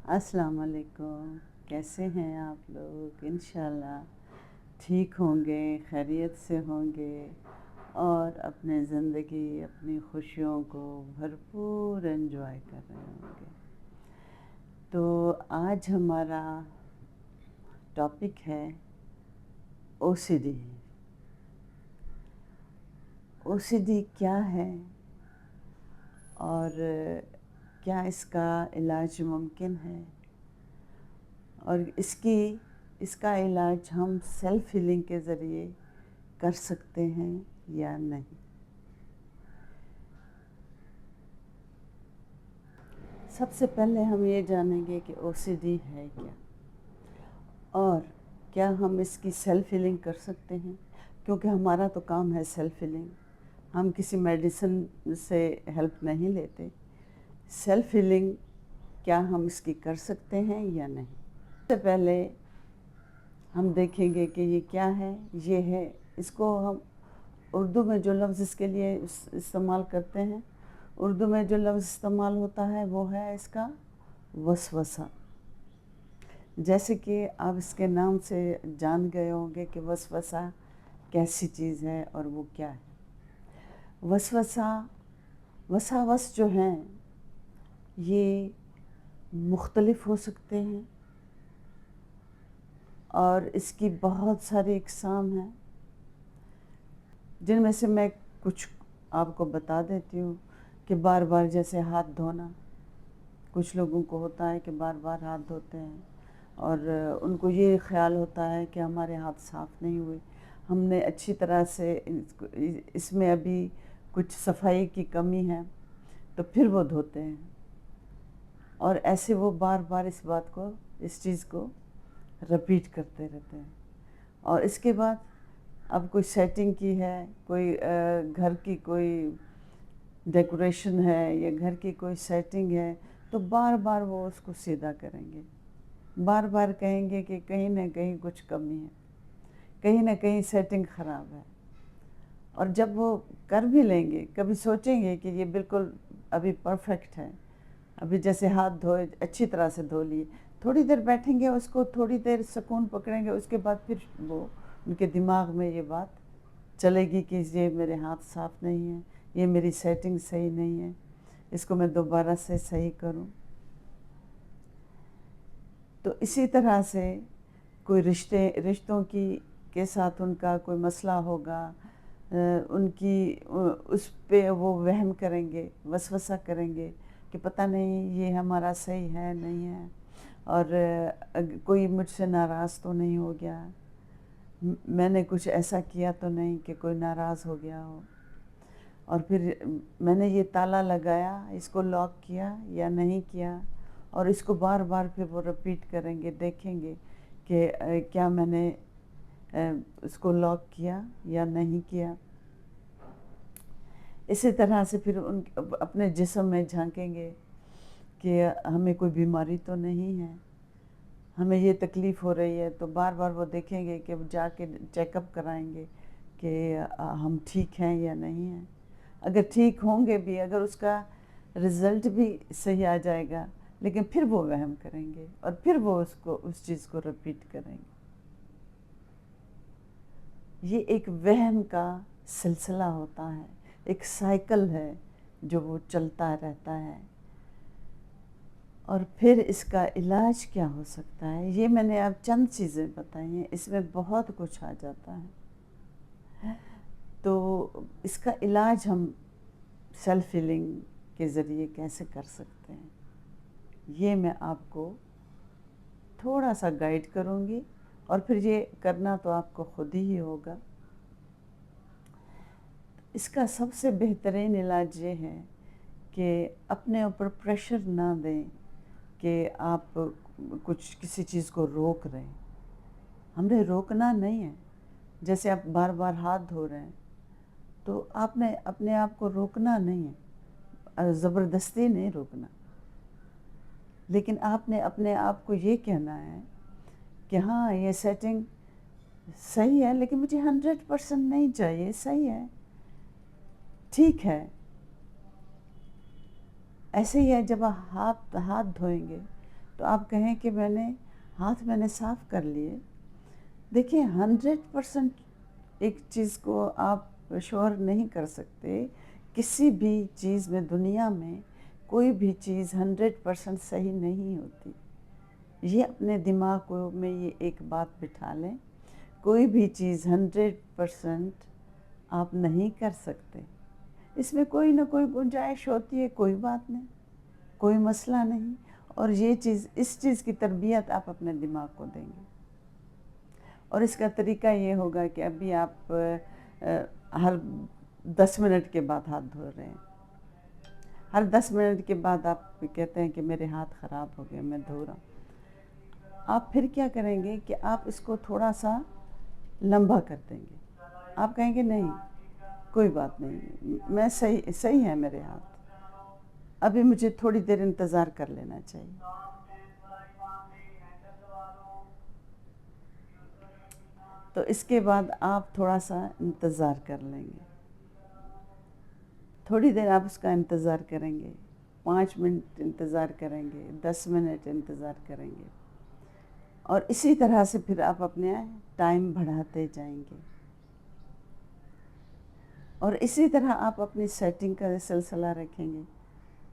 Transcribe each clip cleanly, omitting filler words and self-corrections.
السلام علیکم، کیسے ہیں آپ لوگ؟ انشاءاللہ ٹھیک ہوں گے، خیریت سے ہوں گے اور اپنے زندگی، اپنی خوشیوں کو بھرپور انجوائے کر رہے ہوں گے۔ تو آج ہمارا ٹاپک ہے او سی ڈی۔ او سی ڈی کیا ہے اور کیا اس کا علاج ممکن ہے، اور اس کا علاج ہم سیلف ہیلنگ کے ذریعے کر سکتے ہیں یا نہیں۔ سب سے پہلے ہم یہ جانیں گے کہ او سی ڈی ہے کیا، اور کیا ہم اس کی سیلف ہیلنگ کر سکتے ہیں، کیونکہ ہمارا تو کام ہے سیلف ہیلنگ۔ ہم کسی میڈیسن سے ہیلپ نہیں لیتے۔ سیلف ہیلنگ کیا ہم اس کی کر سکتے ہیں یا نہیں۔ سب سے پہلے ہم دیکھیں گے کہ یہ کیا ہے۔ یہ ہے، اس کو ہم اردو میں جو لفظ اس کے لیے استعمال کرتے ہیں، اردو میں جو لفظ استعمال ہوتا ہے وہ ہے اس کا وسوسہ۔ جیسے کہ آپ اس کے نام سے جان گئے ہوں گے کہ وسوسہ کیسی چیز ہے اور وہ کیا ہے۔ وساوس جو ہیں یہ مختلف ہو سکتے ہیں اور اس کی بہت ساری اقسام ہیں، جن میں سے میں کچھ آپ کو بتا دیتی ہوں کہ بار بار جیسے ہاتھ دھونا۔ کچھ لوگوں کو ہوتا ہے کہ بار بار ہاتھ دھوتے ہیں اور ان کو یہ خیال ہوتا ہے کہ ہمارے ہاتھ صاف نہیں ہوئے، ہم نے اچھی طرح سے اس میں ابھی کچھ صفائی کی کمی ہے، تو پھر وہ دھوتے ہیں، اور ایسے وہ بار بار اس چیز کو رپیٹ کرتے رہتے ہیں۔ اور اس کے بعد اب کوئی سیٹنگ کی ہے، کوئی گھر کی کوئی ڈیکوریشن ہے یا گھر کی کوئی سیٹنگ ہے، تو بار بار وہ اس کو سیدھا کریں گے، بار بار کہیں گے کہ کہیں نہ کہیں کچھ کمی ہے، کہیں نہ کہیں سیٹنگ خراب ہے۔ اور جب وہ کر بھی لیں گے، کبھی سوچیں گے کہ یہ بالکل ابھی پرفیکٹ ہے، ابھی جیسے ہاتھ دھوئے اچھی طرح سے دھو لیے، تھوڑی دیر بیٹھیں گے، اس کو تھوڑی دیر سکون پکڑیں گے، اس کے بعد پھر وہ ان کے دماغ میں یہ بات چلے گی کہ یہ میرے ہاتھ صاف نہیں ہیں، یہ میری سیٹنگ صحیح نہیں ہے، اس کو میں دوبارہ سے صحیح کروں۔ تو اسی طرح سے کوئی رشتوں کے ساتھ ان کا کوئی مسئلہ ہوگا، ان کی اس پہ وہ وہم کریں گے، وسوسہ کریں گے کہ پتہ نہیں یہ ہمارا صحیح ہے نہیں ہے، اور کوئی مجھ سے ناراض تو نہیں ہو گیا، میں نے کچھ ایسا کیا تو نہیں کہ کوئی ناراض ہو گیا ہو، اور پھر میں نے یہ تالا لگایا، اس کو لاک کیا یا نہیں کیا، اور اس کو بار بار پھر وہ رپیٹ کریں گے، دیکھیں گے کہ کیا میں نے اس کو لاک کیا یا نہیں کیا۔ اسی طرح سے پھر اپنے جسم میں جھانکیں گے کہ ہمیں کوئی بیماری تو نہیں ہے، ہمیں یہ تکلیف ہو رہی ہے، تو بار بار وہ دیکھیں گے کہ جا کے چیک اپ کرائیں گے کہ ہم ٹھیک ہیں یا نہیں ہیں۔ اگر ٹھیک ہوں گے بھی، اگر اس کا رزلٹ بھی صحیح آ جائے گا، لیکن پھر وہ وہم کریں گے اور پھر وہ اس چیز کو رپیٹ کریں گے۔ یہ ایک وہم کا سلسلہ ہوتا ہے، ایک سائیکل ہے جو وہ چلتا رہتا ہے۔ اور پھر اس کا علاج کیا ہو سکتا ہے، یہ میں نے اب چند چیزیں بتائی ہیں، اس میں بہت کچھ آ جاتا ہے۔ تو اس کا علاج ہم سیلف ہیلنگ کے ذریعے کیسے کر سکتے ہیں، یہ میں آپ کو تھوڑا سا گائیڈ کروں گی، اور پھر یہ کرنا تو آپ کو خود ہی ہوگا۔ اس کا سب سے بہترین علاج یہ ہے کہ اپنے اوپر پریشر نہ دیں کہ آپ کسی چیز کو روک رہے ہیں۔ ہم نے روکنا نہیں ہے۔ جیسے آپ بار بار ہاتھ دھو رہے ہیں، تو آپ نے اپنے آپ کو روکنا نہیں ہے، زبردستی نہیں روکنا، لیکن آپ نے اپنے آپ کو یہ کہنا ہے کہ ہاں یہ سیٹنگ صحیح ہے، لیکن مجھے 100% نہیں چاہیے، صحیح ہے، ٹھیک ہے۔ ایسے ہی ہے، جب آپ ہاتھ دھوئیں گے تو آپ کہیں کہ ہاتھ میں نے صاف کر لیے. دیکھیں 100% ایک چیز کو آپ شور نہیں کر سکتے. کسی بھی چیز میں دنیا میں کوئی بھی چیز 100% صحیح نہیں ہوتی. یہ اپنے دماغ کو میں یہ ایک بات بٹھا لیں، کوئی بھی چیز 100% آپ نہیں کر سکتے. اس میں کوئی نہ کوئی گنجائش ہوتی ہے، کوئی بات نہیں، کوئی مسئلہ نہیں. اور اس چیز کی تربیت آپ اپنے دماغ کو دیں گے. اور اس کا طریقہ یہ ہوگا کہ ابھی آپ ہر 10 منٹ کے بعد ہاتھ دھو رہے ہیں. ہر 10 منٹ کے بعد آپ کہتے ہیں کہ میرے ہاتھ خراب ہو گئے، میں دھو رہا ہوں. آپ پھر کیا کریں گے کہ آپ اس کو تھوڑا سا لمبا کر دیں گے. آپ کہیں گے نہیں کوئی بات نہیں، میں صحیح ہے میرے ہاتھ، ابھی مجھے تھوڑی دیر انتظار کر لینا چاہیے. تو اس کے بعد آپ تھوڑا سا انتظار کر لیں گے. تھوڑی دیر آپ اس کا انتظار کریں گے، 5 منٹ انتظار کریں گے، 10 منٹ انتظار کریں گے. اور اسی طرح سے پھر آپ اپنے ٹائم بڑھاتے جائیں گے. اور اسی طرح آپ اپنی سیٹنگ کا سلسلہ رکھیں گے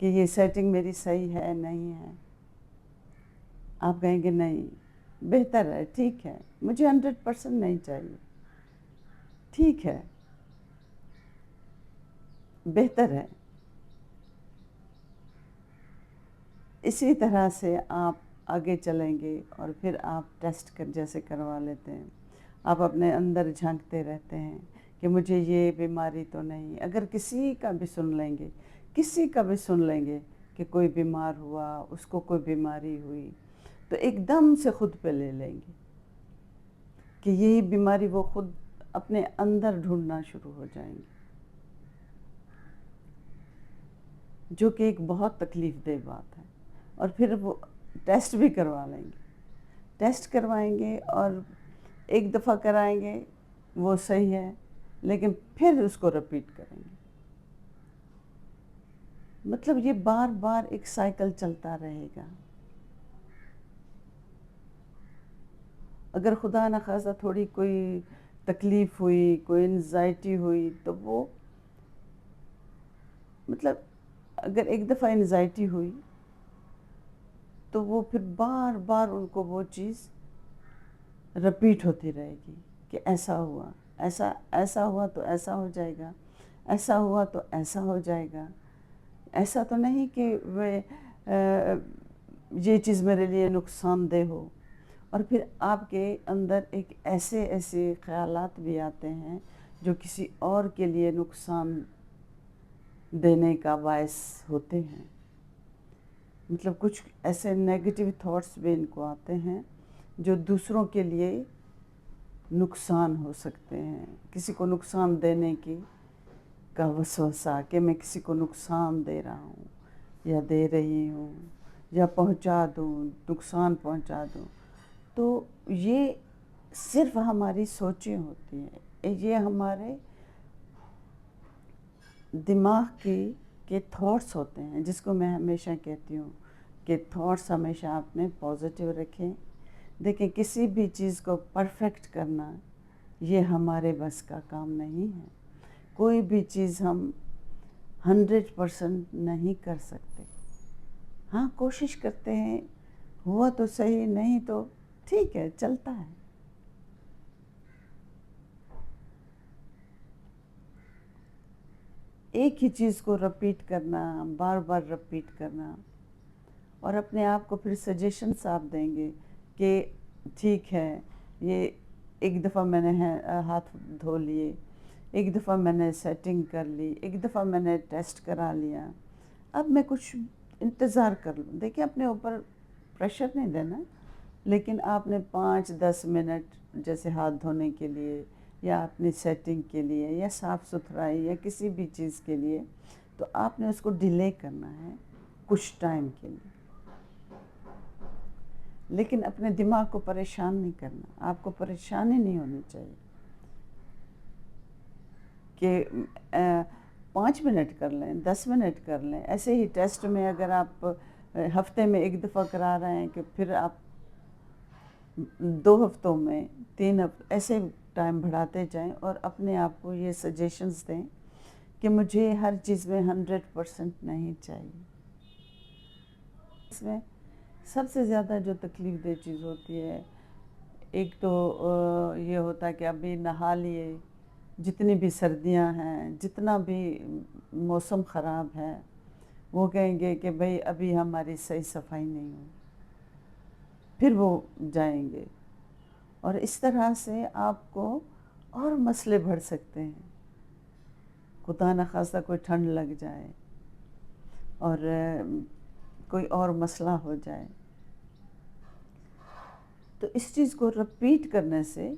کہ یہ سیٹنگ میری صحیح ہے نہیں ہے. آپ کہیں گے نہیں بہتر ہے، ٹھیک ہے، مجھے 100% نہیں چاہیے، ٹھیک ہے، بہتر ہے. اسی طرح سے آپ آگے چلیں گے. اور پھر آپ ٹیسٹ جیسے کروا لیتے ہیں، آپ اپنے اندر جھانکتے رہتے ہیں کہ مجھے یہ بیماری تو نہیں. اگر کسی کا بھی سن لیں گے کہ کوئی بیمار ہوا، اس کو کوئی بیماری ہوئی، تو ایک دم سے خود پہ لے لیں گے کہ یہی بیماری، وہ خود اپنے اندر ڈھونڈنا شروع ہو جائیں گے، جو کہ ایک بہت تکلیف دہ بات ہے. اور پھر وہ ٹیسٹ بھی کروا لیں گے. ٹیسٹ کروائیں گے اور ایک دفعہ کرائیں گے وہ صحیح ہے، لیکن پھر اس کو رپیٹ کریں گے. مطلب یہ بار بار ایک سائیکل چلتا رہے گا. اگر خدا نخواستہ تھوڑی کوئی تکلیف ہوئی، کوئی انزائٹی ہوئی، تو وہ مطلب اگر ایک دفعہ انزائٹی ہوئی تو وہ پھر بار بار ان کو وہ چیز رپیٹ ہوتی رہے گی کہ ایسا ہوا، ایسا ہوا تو ایسا ہو جائے گا، ایسا ہوا تو ایسا ہو جائے گا. ایسا تو نہیں کہ یہ چیز میرے لیے نقصان دہ ہو. اور پھر آپ کے اندر ایک ایسے خیالات بھی آتے ہیں جو کسی اور کے لیے نقصان دینے کا باعث ہوتے ہیں. مطلب کچھ ایسے نیگیٹو تھاٹس بھی ان کو آتے ہیں جو دوسروں کے لیے نقصان ہو سکتے ہیں. کسی کو نقصان دینے کا وسوسہ کہ میں کسی کو نقصان دے رہا ہوں یا دے رہی ہوں یا پہنچا دوں، نقصان پہنچا دوں. تو یہ صرف ہماری سوچیں ہوتی ہیں، یہ ہمارے دماغ کے تھاٹس ہوتے ہیں، جس کو میں ہمیشہ کہتی ہوں کہ تھاٹس ہمیشہ اپنے پازیٹیو رکھیں. دیکھیں کسی بھی چیز کو پرفیکٹ کرنا یہ ہمارے بس کا کام نہیں ہے. کوئی بھی چیز ہم 100% نہیں کر سکتے. ہاں کوشش کرتے ہیں، ہوا تو صحیح، نہیں تو ٹھیک ہے، چلتا ہے. ایک ہی چیز کو رپیٹ کرنا، بار بار رپیٹ کرنا، اور اپنے آپ کو پھر سجیشنس آپ دیں گے کہ ٹھیک ہے، یہ ایک دفعہ میں نے ہاتھ دھو لیے، ایک دفعہ میں نے سیٹنگ کر لی، ایک دفعہ میں نے ٹیسٹ کرا لیا، اب میں کچھ انتظار کر لوں. دیکھیں اپنے اوپر پریشر نہیں دینا، لیکن آپ نے 5-10 منٹ جیسے ہاتھ دھونے کے لیے یا اپنی سیٹنگ کے لیے یا صاف ستھرائی یا کسی بھی چیز کے لیے، تو آپ نے اس کو ڈیلے کرنا ہے کچھ ٹائم کے لیے. لیکن اپنے دماغ کو پریشان نہیں کرنا. آپ کو پریشانی نہیں ہونی چاہیے کہ 5 منٹ کر لیں، 10 منٹ کر لیں. ایسے ہی ٹیسٹ میں اگر آپ ہفتے میں ایک دفعہ کرا رہے ہیں کہ پھر آپ 2 ہفتوں میں 3 ہفتے ایسے ٹائم بڑھاتے جائیں اور اپنے آپ کو یہ سجیشنز دیں کہ مجھے ہر چیز میں 100% نہیں چاہیے. اس میں سب سے زیادہ جو تکلیف دہ چیز ہوتی ہے، ایک تو یہ ہوتا ہے کہ ابھی نہا لیے، جتنی بھی سردیاں ہیں، جتنا بھی موسم خراب ہے، وہ کہیں گے کہ بھئی ابھی ہماری صحیح صفائی نہیں ہوئی، پھر وہ جائیں گے، اور اس طرح سے آپ کو اور مسئلے بڑھ سکتے ہیں. خدا نخواستہ کوئی ٹھنڈ لگ جائے اور کوئی اور مسئلہ ہو جائے. تو اس چیز کو رپیٹ کرنے سے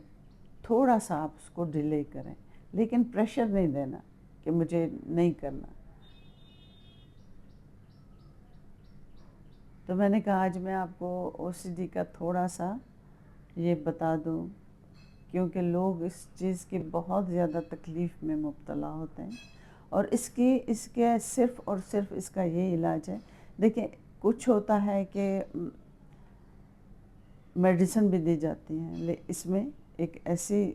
تھوڑا سا آپ اس کو ڈیلے کریں، لیکن پریشر نہیں دینا کہ مجھے نہیں کرنا. تو میں نے کہا آج میں آپ کو OCD کا تھوڑا سا یہ بتا دوں، کیونکہ لوگ اس چیز کی بہت زیادہ تکلیف میں مبتلا ہوتے ہیں، اور اس کے صرف اور صرف اس کا یہ علاج ہے. دیکھیں، کچھ ہوتا ہے کہ میڈیسن بھی دی جاتی ہیں، اس میں ایک ایسی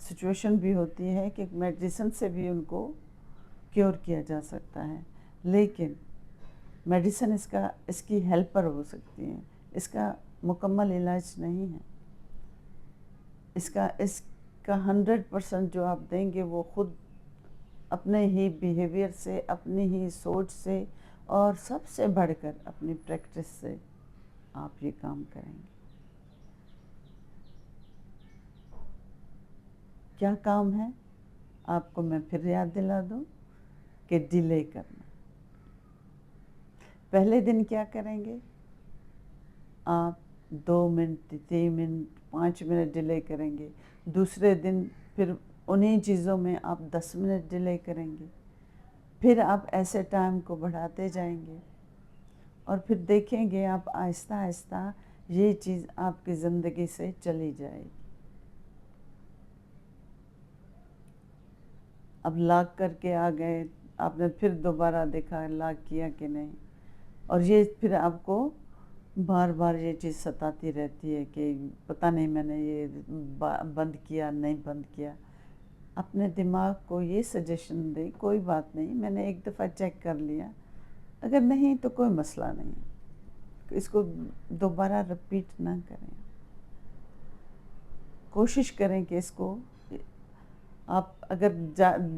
سچویشن بھی ہوتی ہے کہ میڈیسن سے بھی ان کو کیور کیا جا سکتا ہے، لیکن میڈیسن اس کی ہیلپر ہو سکتی ہیں، اس کا مکمل علاج نہیں ہے. اس کا 100% جو آپ دیں گے وہ خود اپنے ہی بیہیویئر سے، اپنی ہی سوچ سے، اور سب سے بڑھ کر اپنی پریکٹس سے آپ یہ کام کریں گے. کیا کام ہے؟ آپ کو میں پھر یاد دلا دوں کہ ڈیلے کرنا. پہلے دن کیا کریں گے؟ آپ 2 منٹ، 3 منٹ، 5 منٹ ڈیلے کریں گے. دوسرے دن پھر انہی چیزوں میں آپ 10 منٹ ڈیلے کریں گے. پھر آپ ایسے ٹائم کو بڑھاتے جائیں گے، اور پھر دیکھیں گے آپ آہستہ آہستہ یہ چیز آپ کی زندگی سے چلی جائے گی. اب لاک کر کے آ گئے، آپ نے پھر دوبارہ دیکھا لاک کیا کہ نہیں، اور یہ پھر آپ کو بار بار یہ چیز ستاتی رہتی ہے کہ پتہ نہیں میں نے یہ بند کیا نہیں بند کیا. اپنے دماغ کو یہ سجیشن دے، کوئی بات نہیں، میں نے ایک دفعہ چیک کر لیا، اگر نہیں تو کوئی مسئلہ نہیں ہے. اس کو دوبارہ رپیٹ نہ کریں. کوشش کریں کہ اس کو آپ اگر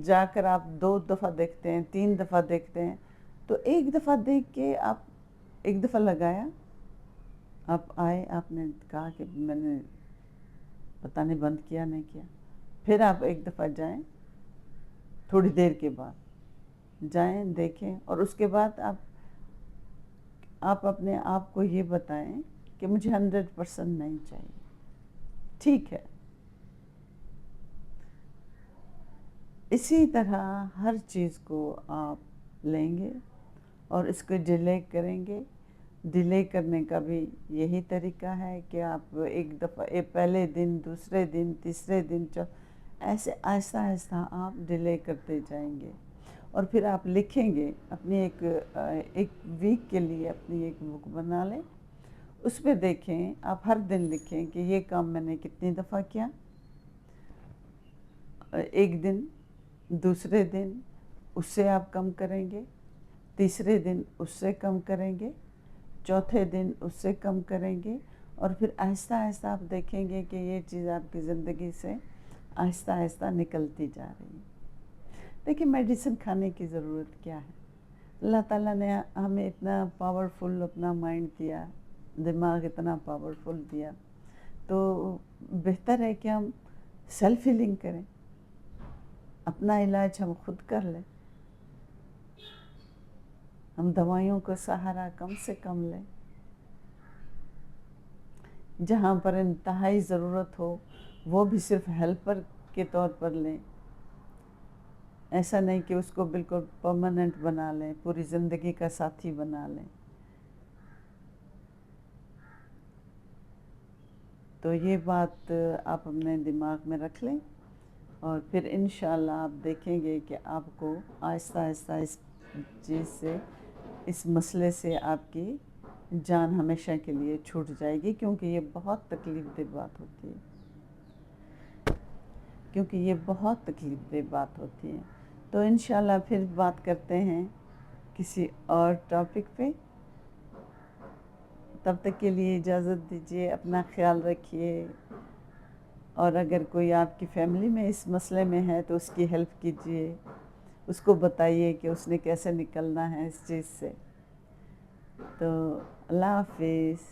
جا کر آپ 2 دفعہ دیکھتے ہیں، 3 دفعہ دیکھتے ہیں، تو ایک دفعہ دیکھ کے آپ ایک دفعہ لگایا، آپ آئے، آپ نے کہا کہ میں نے پتہ نہیں بند کیا نہیں کیا. پھر آپ ایک دفعہ جائیں، تھوڑی دیر کے بعد جائیں دیکھیں، اور اس کے بعد آپ اپنے آپ کو یہ بتائیں کہ مجھے 100% نہیں چاہیے. ٹھیک ہے. اسی طرح ہر چیز کو آپ لیں گے اور اس کو ڈیلے کریں گے. ڈیلے کرنے کا بھی یہی طریقہ ہے کہ آپ ایک دفعہ پہلے دن، دوسرے دن، تیسرے دن، ایسے آہستہ آہستہ آپ ڈیلے کرتے جائیں گے. اور پھر آپ لکھیں گے اپنی ایک ویک کے لیے اپنی ایک بک بنا لیں. اس پہ دیکھیں، آپ ہر دن لکھیں کہ یہ کام میں نے کتنی دفعہ کیا. ایک دن، دوسرے دن اس سے آپ کم کریں گے، تیسرے دن اس سے کم کریں گے، چوتھے دن اس سے کم کریں گے، اور پھر آہستہ آہستہ آپ دیکھیں گے کہ یہ چیز آپ کی زندگی سے آہستہ آہستہ نکلتی جا رہی ہے. دیکھیں، میڈیسن کھانے کی ضرورت کیا ہے؟ اللہ تعالیٰ نے ہمیں اتنا پاورفل اپنا مائنڈ دیا، دماغ اتنا پاورفل دیا، تو بہتر ہے کہ ہم سیلف ہیلنگ کریں، اپنا علاج ہم خود کر لیں. ہم دوائیوں کا سہارا کم سے کم لیں. جہاں پر انتہائی ضرورت ہو وہ بھی صرف ہیلپر کے طور پر لیں. ایسا نہیں کہ اس کو بالکل پرماننٹ بنا لیں، پوری زندگی کا ساتھی بنا لیں. تو یہ بات آپ اپنے دماغ میں رکھ لیں، اور پھر انشاءاللہ آپ دیکھیں گے کہ آپ کو آہستہ آہستہ اس چیز سے اس مسئلے سے آپ کی جان ہمیشہ کے لیے چھوٹ جائے گی، کیونکہ یہ بہت تکلیف دہ بات ہوتی ہے، تو انشاءاللہ پھر بات کرتے ہیں کسی اور ٹاپک پہ. تب تک کے لیے اجازت دیجیے، اپنا خیال رکھیے، اور اگر کوئی آپ کی فیملی میں اس مسئلے میں ہے تو اس کی ہیلپ کیجیے، اس کو بتائیے کہ اس نے کیسے نکلنا ہے اس چیز سے. تو اللہ حافظ.